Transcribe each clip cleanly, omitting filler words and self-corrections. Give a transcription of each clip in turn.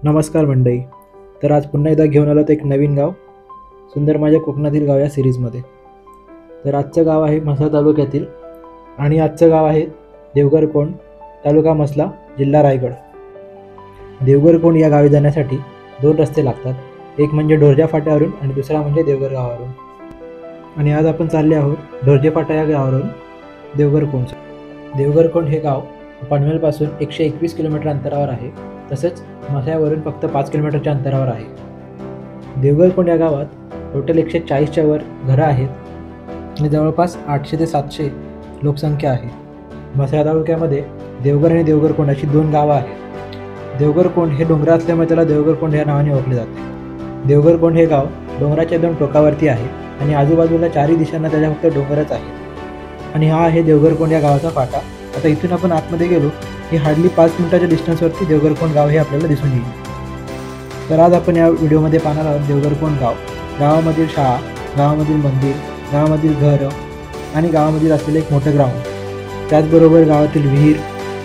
नमस्कार मंडळी. तर आज पुन्हा एकदा घेऊन आलो एक नवीन गाव, सुंदर माझ्या कोकणातील गाव या सिरीजमध्ये. तर आजचं गाव आहे म्हसळा तालुक्यातील आणि आजचं गाव आहे देवगरकोंड, तालुका म्हसळा, जिल्हा रायगड. देवगरकोंड या गावी जाण्यासाठी 2 रस्ते लागतात. एक म्हणजे ढोरजा फाट्यावरून आणि दुसरा म्हणजे देवगर गावावरून. आणि आज आपण चालले आहोत ढोरजे फाटा या गावावरून देवगरकोंड. देवगरकोंड हे गाव पनवेलपासून 121 किलोमीटर अंतरावर आहे. तसेच म्हसळ्यावरून फक्त 5 किलोमीटरच्या अंतरावर आहे. देवगरकोंड या गावात टोटल 140च्या वर घरं आहेत आणि जवळपास 800 ते 700 लोकसंख्या आहे. म्हसळा तालुक्यामध्ये देवगर आणि देवगरकोंड अशी 2 गावं आहेत. देवगरकोंड हे डोंगर असल्यामुळे त्याला देवगरकोंड या नावाने ओळखले जाते. देवगरकोंड हे गाव डोंगराच्या 2 टोकावरती आहे आणि आजूबाजूला 4ही दिशांना त्याच्या फक्त डोंगरच आहे. आणि हा आहे देवगरकोंड या गावाचा फाटा. आता इथून आपण आतमध्ये गेलो की हार्डली 5 मिनिटाच्या डिस्टन्सवरती देवगरकोंड गाव हे आपल्याला दिसून येईल. तर आज आपण या व्हिडिओमध्ये पाहणार आहोत देवगरकोंड गाव, गावामधील शाळा, गावामधील मंदिर, गावामधील घरं आणि गावामधील असलेलं एक मोठं ग्राउंड. त्याचबरोबर गावातील विहीर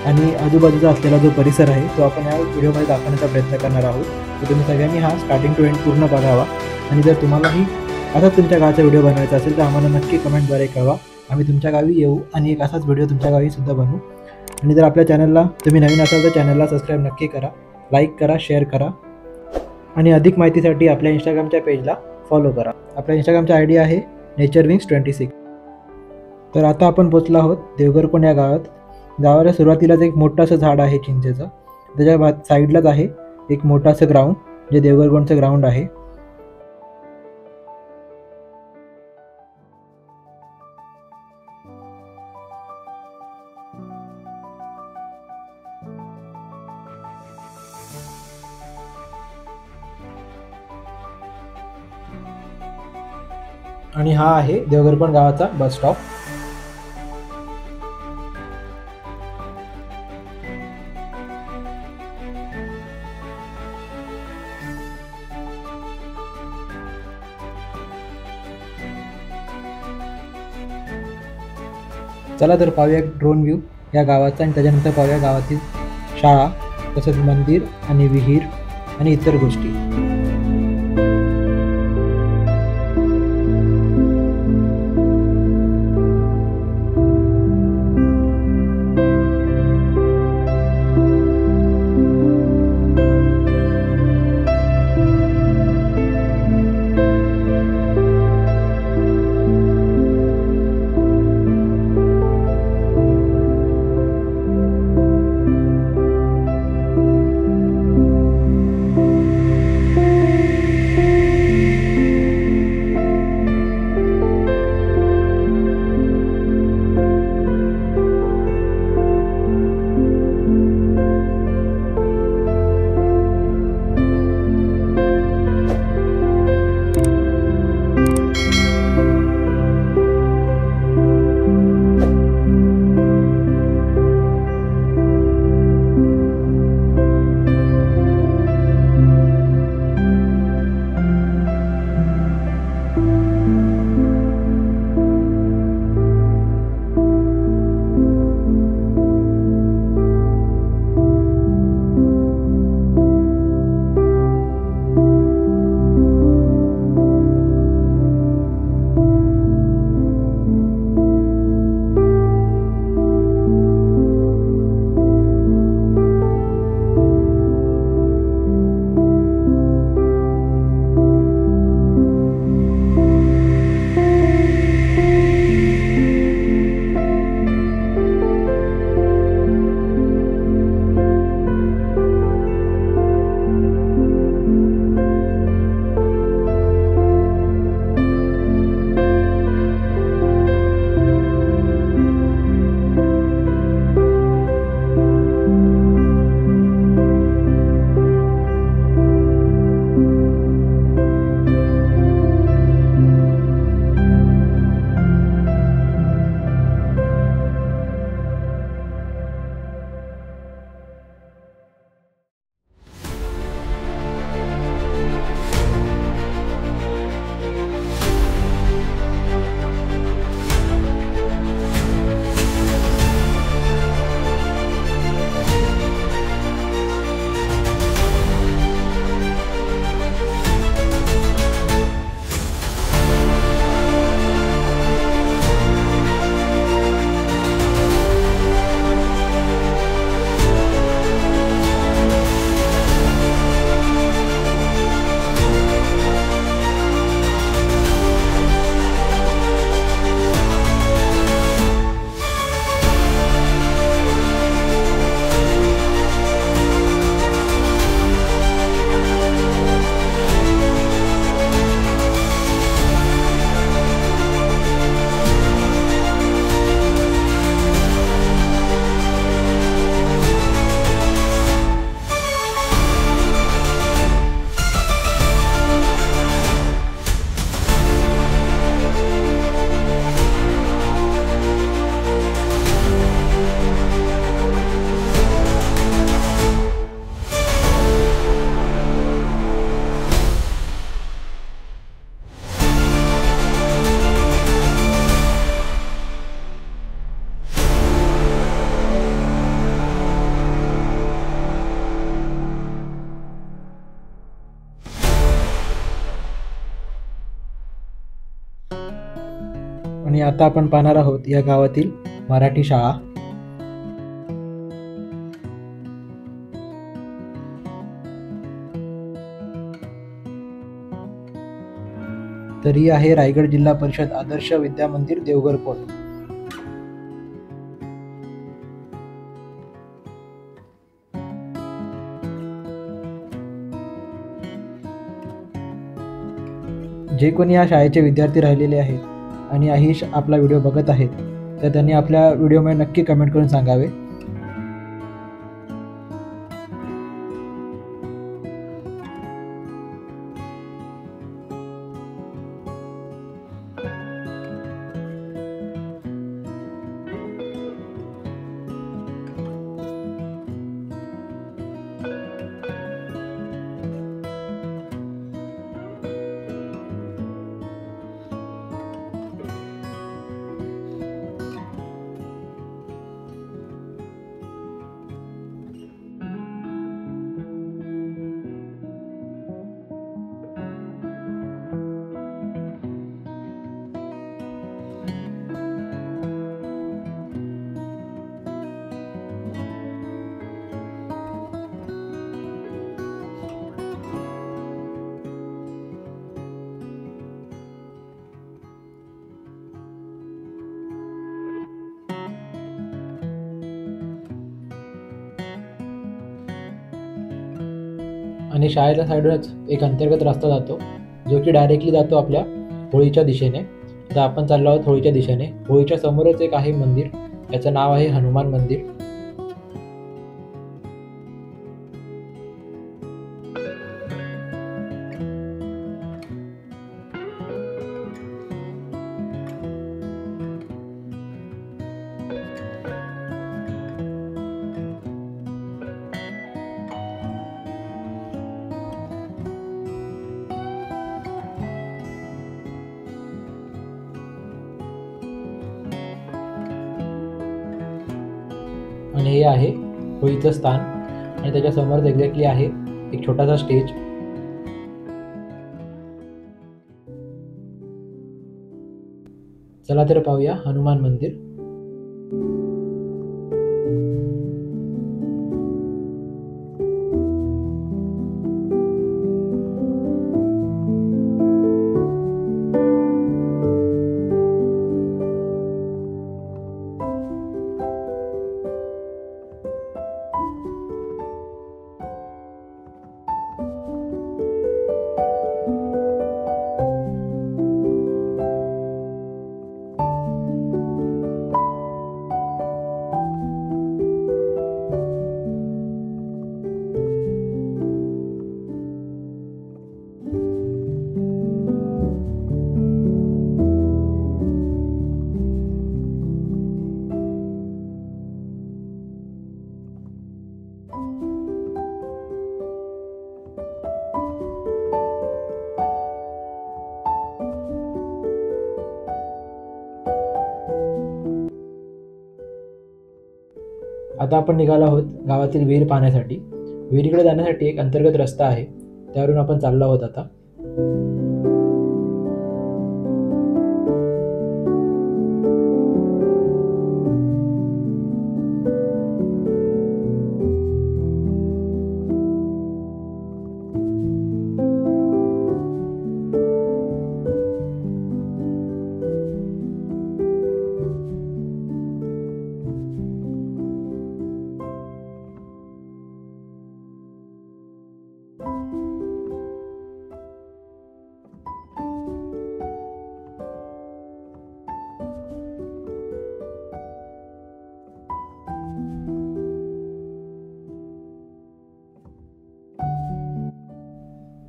आणि आजूबाजूचा असलेला जो परिसर आहे तो आपण या व्हिडिओमध्ये दाखवण्याचा प्रयत्न करणार आहोत. तर तुम्ही सगळ्यांनी हा स्टार्टिंग टू एंड पूर्ण बघावा. आणि जर तुम्हालाही असाच तुमच्या गावाचा व्हिडिओ बनवायचा असेल तर आम्हाला नक्की कमेंटद्वारे कळवा. आम्ही तुमच्या गावी येऊ आणि एक असाच व्हिडिओ तुमच्या गावी सुद्धा बनवू. आणि जर आपल्या चॅनलला तुम्ही नवीन असाल तर चॅनलला सबस्क्राईब नक्की करा, लाईक करा, शेअर करा आणि अधिक माहितीसाठी आपल्या इंस्टाग्रामच्या पेजला फॉलो करा. आपल्या इंस्टाग्रामचा ID आहे नेचरविंग्स26. तर आता आपण पोचलो आहोत देवगरकोंड या गावात. गावाला सुरुवातीलाच एक मोठं असं झाड आहे चिंचेचं. त्याच्या साईडलाच आहे एक मोठं असं ग्राउंड जे देवगरकोंडचं ग्राउंड आहे. आणि हा आहे देवगरकोंड गावाचा बस स्टॉप. चला तर पाहूया एक ड्रोन व्ह्यू या गावाचा आणि त्याच्यानंतर पाहूया गावातील शाळा, तसंच मंदिर आणि विहीर आणि इतर गोष्टी. आणि आता आपण पाहणार आहोत या गावातील मराठी शाळा. तर ही आहे रायगड जिल्हा परिषद आदर्श विद्या मंदिर देवघर कोंड. जे कोणी या शाळेचे विद्यार्थी राहिलेले आहेत आणि आपला व्हिडिओ बघत आहेत तर त्यांनी आपल्या व्हिडिओमध्ये नक्की कमेंट करून सांगावे. आणि शाळेच्या साईडवरच एक अंतर्गत रस्ता जातो जो की डायरेक्टली जातो आपल्या होळीच्या दिशेने. तर आपण चाललो आहोत होळीच्या दिशेने. होळीच्या समोरच एक आहे मंदिर, याचं नाव आहे हनुमान मंदिर. आणि हे आहे होळीचं स्थान आणि त्याच्या समोर एक्झॅक्टली आहे एक छोटासा स्टेज. चला तर पाहूया हनुमान मंदिर. आता आपण निघालो आहोत गावातील विहीर पाहण्यासाठी. विहिरीकडे जाण्यासाठी एक अंतर्गत रस्ता आहे, त्यावरून आपण चाललो आहोत आता.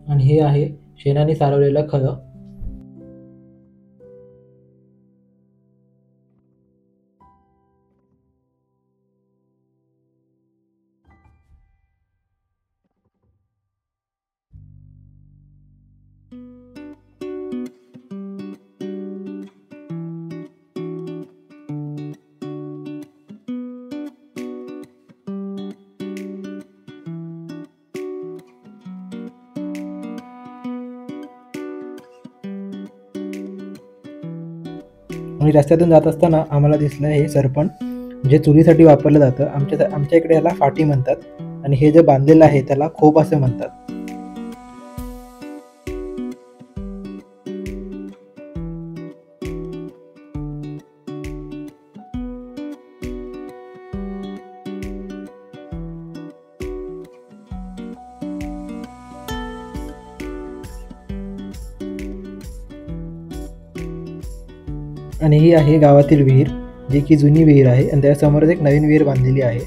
आणि हे आहे शेणाने सारवलेलं खळं. आणि रस्त्यातून जात असताना आम्हाला दिसलं हे सरपण, जे चुलीसाठी वापरलं जातं. आमच्या इकडे याला फाटी म्हणतात आणि हे जे बांधलेलं आहे त्याला खोप असं म्हणतात. आणि ही आहे गावातील विहीर, जी की जुनी विहीर आहे आणि त्यासमोरच एक नवीन विहीर बांधलेली आहे.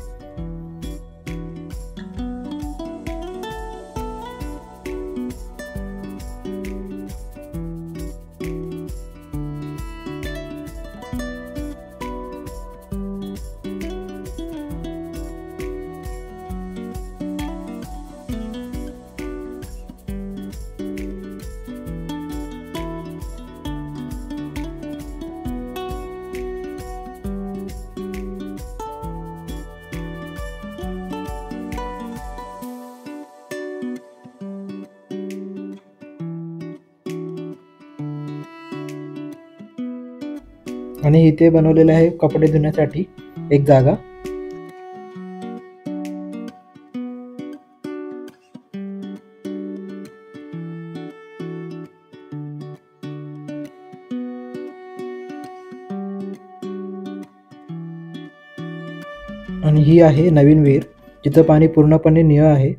आणि इथे बनवलेलं आहे कपडे धुण्यासाठी एक जागा. आणि ही आहे नवीन विहीर, जिचं पाणी पूर्णपणे निळं आहे.